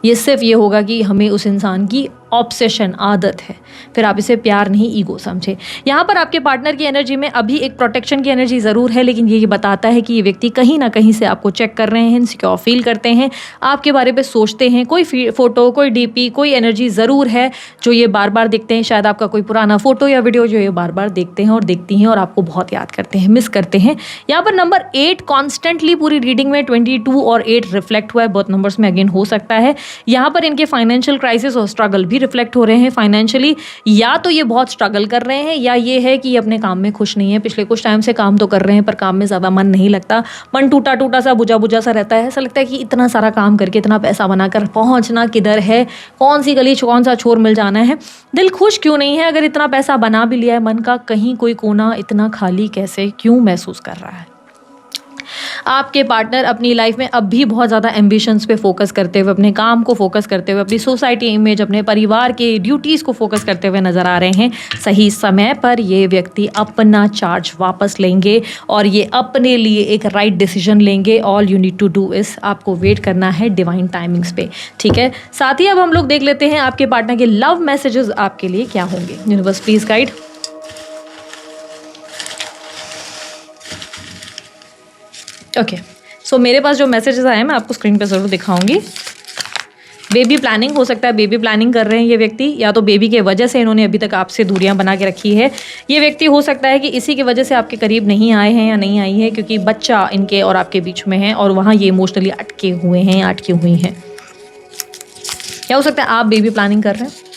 ये सिर्फ ये होगा कि हमें उस इंसान की ऑब्सेशन, आदत है, फिर आप इसे प्यार नहीं ईगो समझे। यहाँ पर आपके पार्टनर की एनर्जी में अभी एक प्रोटेक्शन की एनर्जी ज़रूर है, लेकिन ये बताता है कि ये व्यक्ति कहीं ना कहीं से आपको चेक कर रहे हैं, इनसिक्योर फील करते हैं, आपके बारे में सोचते हैं। कोई फ़ोटो, कोई डीपी, कोई एनर्जी ज़रूर है जो ये बार बार देखते हैं। शायद आपका कोई पुराना फ़ोटो या वीडियो जो ये बार बार देखते हैं और देखती हैं और आपको बहुत याद करते हैं, मिस करते हैं। यहाँ पर नंबर 8 कॉन्स्टेंटली पूरी रीडिंग में 22 और 8 रिफ्लेक्ट हुआ है। बहुत नंबर्स में अगेन हो सकता है। यहाँ पर इनके फाइनेंशियल क्राइसिस और स्ट्रगल भी रिफ्लेक्ट हो रहे हैं फाइनेंशियली। या तो ये बहुत स्ट्रगल कर रहे हैं या ये है कि ये अपने काम में खुश नहीं है। पिछले कुछ टाइम से काम तो कर रहे हैं पर काम में ज़्यादा मन नहीं लगता, मन टूटा टूटा सा, बुझा बुझा सा रहता है। ऐसा लगता है कि इतना सारा काम करके, इतना पैसा बनाकर पहुंचना किधर है, कौन सी गली, कौन सा छोर मिल जाना है। दिल खुश क्यों नहीं है? अगर इतना पैसा बना भी लिया है, मन का कहीं कोई कोना इतना खाली कैसे क्यों महसूस कर रहा है? आपके पार्टनर अपनी लाइफ में अब भी बहुत ज़्यादा एम्बिशंस पे फोकस करते हुए, अपने काम को फोकस करते हुए, अपनी सोसाइटी इमेज, अपने परिवार के ड्यूटीज़ को फोकस करते हुए नज़र आ रहे हैं। सही समय पर ये व्यक्ति अपना चार्ज वापस लेंगे और ये अपने लिए एक राइट डिसीजन लेंगे। All you need to do is आपको वेट करना है डिवाइन टाइमिंग्स पे, ठीक है। साथ ही अब हम लोग देख लेते हैं आपके पार्टनर के लव मैसेजेस आपके लिए क्या होंगे। Universe please guide. ओके, सो मेरे पास जो मैसेजेस आए हैं मैं आपको स्क्रीन पे ज़रूर दिखाऊंगी। बेबी प्लानिंग हो सकता है, बेबी प्लानिंग कर रहे हैं ये व्यक्ति, या तो बेबी के वजह से इन्होंने अभी तक आपसे दूरियां बना के रखी है। ये व्यक्ति हो सकता है कि इसी की वजह से आपके करीब नहीं आए हैं या नहीं आई है, क्योंकि बच्चा इनके और आपके बीच में है और वहाँ ये इमोशनली अटके हुए हैं या अटकी हुई हैं। क्या हो सकता है आप बेबी प्लानिंग कर रहे हैं।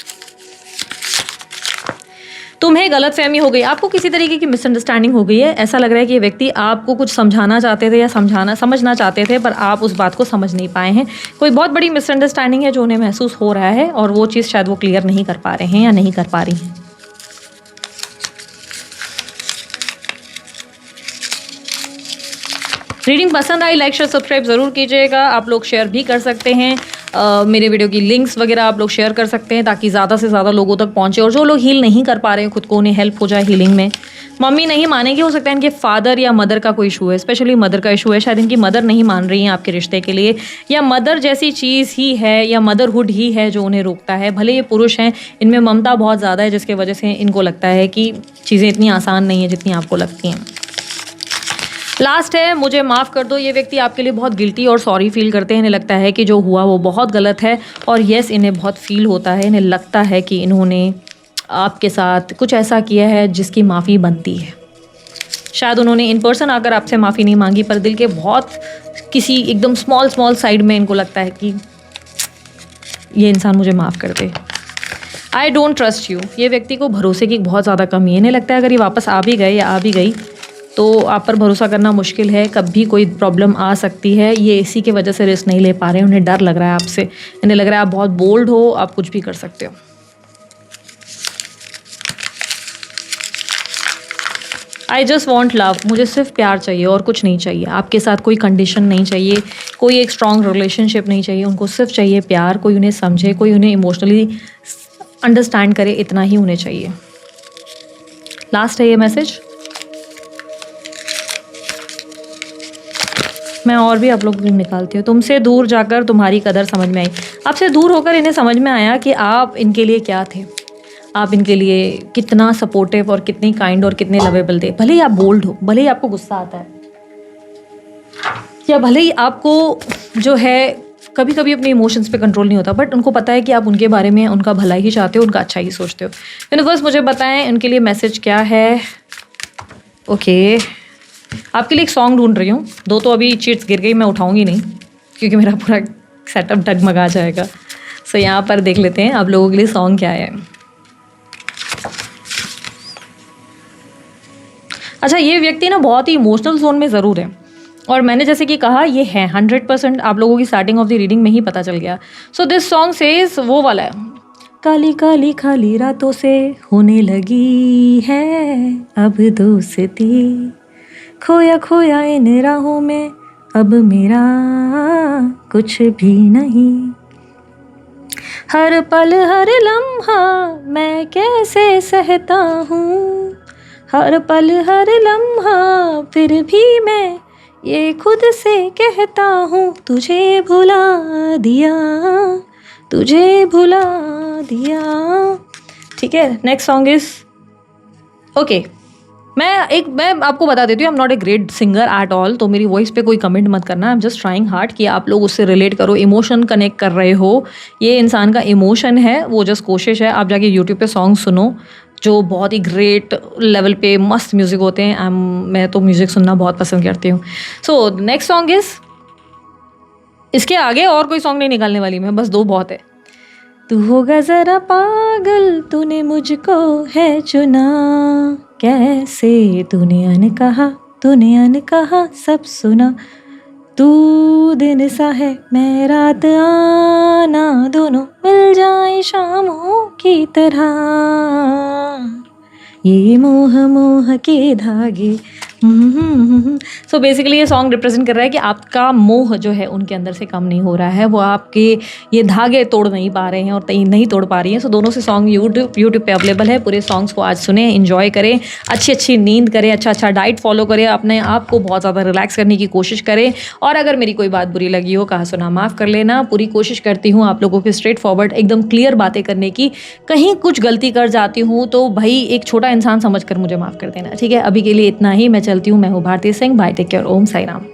तुम्हें गलतफहमी हो गई, आपको किसी तरीके की मिसअंडरस्टैंडिंग हो गई है। ऐसा लग रहा है कि ये व्यक्ति आपको कुछ समझाना चाहते थे या समझना चाहते थे, पर आप उस बात को समझ नहीं पाए हैं। कोई बहुत बड़ी मिसअंडरस्टैंडिंग है जो उन्हें महसूस हो रहा है और वो चीज़ शायद वो क्लियर नहीं कर पा रहे हैं या नहीं कर पा रही हैं। रीडिंग पसंद आई, लाइक शेयर सब्सक्राइब ज़रूर कीजिएगा। आप लोग शेयर भी कर सकते हैं, मेरे वीडियो की लिंक्स वगैरह आप लोग शेयर कर सकते हैं ताकि ज़्यादा से ज़्यादा लोगों तक पहुँचे। और जो लोग हील नहीं कर पा रहे हैं खुद को, उन्हें हेल्प हो जाए हीलिंग में। मम्मी नहीं मानेगी, हो सकता है इनके फादर या मदर का कोई इशू है, स्पेशली मदर का इशू है। शायद इनकी मदर नहीं मान रही हैं आपके रिश्ते के लिए, या मदर जैसी चीज़ ही है या मदरहुड ही है जो उन्हें रोकता है। भले ये पुरुष हैं, इनमें ममता बहुत ज़्यादा है जिसकी वजह से इनको लगता है कि चीज़ें इतनी आसान नहीं है जितनी आपको लगती हैं। लास्ट है, मुझे माफ़ कर दो। ये व्यक्ति आपके लिए बहुत गिल्टी और सॉरी फील करते हैं। इन्हें लगता है कि जो हुआ वो बहुत गलत है, और येस इन्हें बहुत फील होता है। इन्हें लगता है कि इन्होंने आपके साथ कुछ ऐसा किया है जिसकी माफ़ी बनती है। शायद उन्होंने इन पर्सन आकर आपसे माफ़ी नहीं मांगी, पर दिल के बहुत किसी एकदम स्मॉल साइड में इनको लगता है कि ये इंसान मुझे माफ़ कर दे। I don't trust you. ये व्यक्ति को भरोसे की बहुत ज़्यादा कमी है। इन्हें लगता है अगर ये वापस आ भी गए या आ भी गई तो आप पर भरोसा करना मुश्किल है, कभी कोई प्रॉब्लम आ सकती है। ये इसी की वजह से रिस्क नहीं ले पा रहे हैं। उन्हें डर लग रहा है आपसे। इन्हें लग रहा है आप बहुत बोल्ड हो, आप कुछ भी कर सकते हो। I just want love. मुझे सिर्फ प्यार चाहिए और कुछ नहीं चाहिए। आपके साथ कोई कंडीशन नहीं चाहिए, कोई एक स्ट्रॉन्ग रिलेशनशिप नहीं चाहिए। उनको सिर्फ चाहिए प्यार, कोई उन्हें समझे, कोई उन्हें इमोशनली अंडरस्टैंड करे, इतना ही उन्हें चाहिए। लास्ट है ये मैसेज। मैं और भी आप लोगों को निकालती हूँ। तुमसे दूर जाकर तुम्हारी कदर समझ में आई। आपसे दूर होकर इन्हें समझ में आया कि आप इनके लिए क्या थे, आप इनके लिए कितना सपोर्टिव और कितनी काइंड और कितने लवेबल थे। भले ही आप बोल्ड हो, भले ही आपको गुस्सा आता है, या भले ही आपको जो है कभी कभी अपने इमोशंस पे कंट्रोल नहीं होता, बट उनको पता है कि आप उनके बारे में उनका भला ही चाहते हो, उनका अच्छा ही सोचते हो। यूनिवर्स मुझे बताएं उनके लिए मैसेज क्या है। ओके, आपके लिए एक सॉन्ग ढूंढ रही हूँ। दो तो अभी चीट्स गिर गई, मैं उठाऊंगी नहीं क्योंकि मेरा पूरा सेटअप डगमगा जाएगा। सो यहाँ पर देख लेते हैं आप लोगों के लिए सॉन्ग क्या है। अच्छा, ये व्यक्ति ना बहुत ही इमोशनल जोन में ज़रूर है, और मैंने जैसे कि कहा ये है 100%। आप लोगों की स्टार्टिंग ऑफ द रीडिंग में ही पता चल गया। सो दिस सॉन्ग सेज वो वाला है, काली काली खाली रातों से होने लगी है अब दोस्ती, खोया खोया इन राहों में अब मेरा कुछ भी नहीं, हर पल हर लम्हा मैं कैसे सहता हूँ, हर पल हर लम्हा फिर भी मैं ये खुद से कहता हूँ, तुझे भुला दिया, तुझे भुला दिया। ठीक है, नेक्स्ट सॉन्ग इज ओके। मैं आपको बता देती हूँ, I am not a great singer at all, तो मेरी वॉइस पे कोई कमेंट मत करना। I am just trying hard कि आप लोग उससे रिलेट करो, इमोशन कनेक्ट कर रहे हो। ये इंसान का इमोशन है, वो जस्ट कोशिश है। आप जाके यूट्यूब पे सॉन्ग सुनो जो बहुत ही ग्रेट लेवल पे मस्त म्यूज़िक होते हैं। मैं तो म्यूज़िक सुनना बहुत पसंद करती हूँ। सो नेक्स्ट सॉन्ग इज़, इसके आगे और कोई सॉन्ग नहीं निकालने वाली मैं, बस दो बहुत है। तू होगा ज़रा पागल, तूने मुझको है चुना, कैसे तूने अनकहा सब सुना, तू दिन सा है मैं रात आना, दोनों मिल जाए शामों की तरह, ये मोह मोह के धागे सो बेसिकली ये सॉन्ग रिप्रेजेंट कर रहा है कि आपका मोह जो है उनके अंदर से कम नहीं हो रहा है, वो आपके ये धागे तोड़ नहीं पा रहे हैं और नहीं तोड़ पा रही हैं। सो दोनों से सॉन्ग यूट्यूब पे अवेलेबल है। पूरे सॉन्ग्स को आज सुने, इन्जॉय करें, अच्छी नींद करें, अच्छा डाइट फॉलो करें, अपने आप को बहुत ज़्यादा रिलैक्स करने की कोशिश करें। और अगर मेरी कोई बात बुरी लगी हो, कहा सुना माफ़ कर लेना। पूरी कोशिश करती हूँ आप लोगों के स्ट्रेट फॉरवर्ड एकदम क्लियर बातें करने की। कहीं कुछ गलती कर जाती हूँ तो भाई एक छोटा इंसान समझ कर मुझे माफ़ कर देना, ठीक है। अभी के लिए इतना ही, मैं चलती हूँ। मैं हूँ Bharti Singh. Bye, take care, Om Sai Ram.